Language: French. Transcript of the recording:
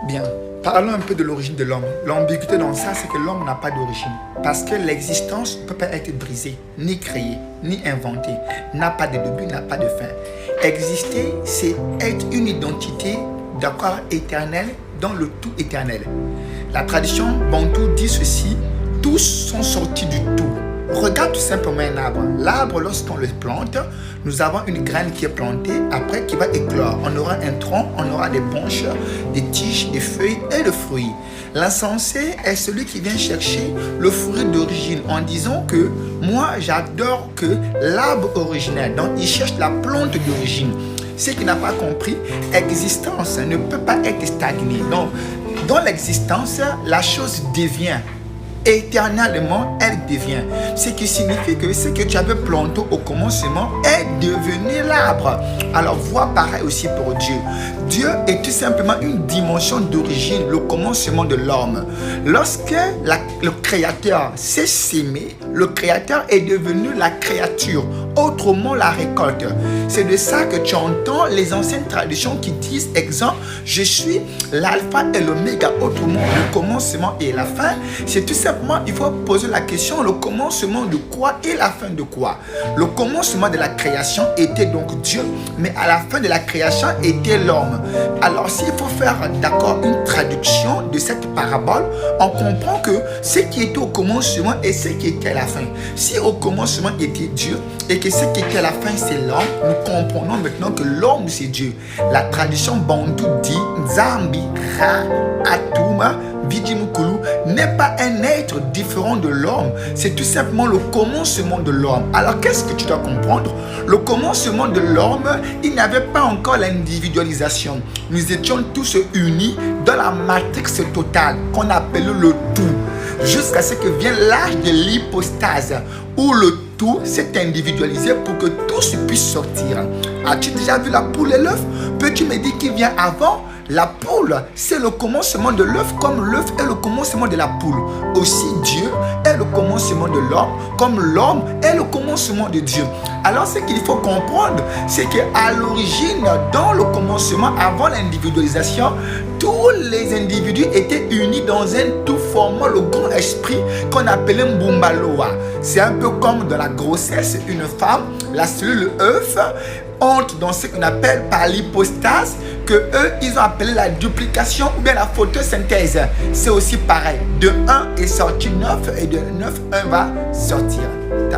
Bien, parlons un peu de l'origine de l'homme. L'ambiguïté dans ça, c'est que l'homme n'a pas d'origine. Parce que l'existence ne peut pas être brisée, ni créée, ni inventée. N'a pas de début, n'a pas de fin. Exister, c'est être une identité, d'accord, éternelle, dans le tout éternel. La tradition bantou dit ceci: tous sont sortis du tout. Regarde tout simplement un arbre. L'arbre, lorsqu'on le plante, nous avons une graine qui est plantée, après qui va éclore. On aura un tronc, on aura des branches, des tiges, des feuilles et des fruits. L'insensé est celui qui vient chercher le fruit d'origine en disant que moi j'adore que l'arbre originel. Donc il cherche la plante d'origine. Ce qui n'a pas compris, existence ne peut pas être stagnée. Donc dans l'existence, la chose devient. Éternellement, elle devient. Ce qui signifie que ce que tu avais planté au commencement est devenu l'arbre. Alors, vois pareil aussi pour Dieu. Dieu est tout simplement une dimension d'origine, le commencement de l'homme. Lorsque le Créateur s'est sémé, le Créateur est devenu la créature, autrement la récolte. C'est de ça que tu entends les anciennes traditions qui disent, exemple, je suis l'alpha et l'oméga, autrement le commencement et la fin. C'est tout simplement, il faut poser la question, le commencement de quoi et la fin de quoi? Le commencement de la création était donc Dieu, mais à la fin de la création était l'homme. Alors s'il faut faire d'accord une traduction de cette parabole, on comprend que ce qui était au commencement et ce qui était à la fin. Si au commencement était Dieu et que ce qui était à la fin c'est l'homme, nous comprenons maintenant que l'homme c'est Dieu. La tradition bantou dit Nzambi Ra Atuma Vidimukulu n'est pas un être différent de l'homme, c'est tout simplement le commencement de l'homme. Alors qu'est-ce que tu dois comprendre? Le commencement de l'homme, il n'y avait pas encore l'individualisation. Nous étions tous unis dans la matrix totale qu'on appelle le tout, jusqu'à ce que vienne l'âge de l'hypostase, où le tout s'est individualisé pour que tous puissent sortir. As-tu déjà vu la poule et l'œuf? Peux-tu me dire qui vient avant? La poule, c'est le commencement de l'œuf, comme l'œuf est le commencement de la poule. Aussi, Dieu est le commencement de l'homme, comme l'homme est le commencement de Dieu. Alors, ce qu'il faut comprendre, c'est qu'à l'origine, dans le commencement, avant l'individualisation, tous les individus étaient unis dans un tout formant le grand esprit qu'on appelait Mbumbaloa. C'est un peu comme dans la grossesse, une femme, la cellule œuf, entre dans ce qu'on appelle par l'hypostase, que eux, ils ont appelé la duplication ou bien la photosynthèse. C'est aussi pareil. De 1 est sorti 9 et de 9, 1 va sortir. T'as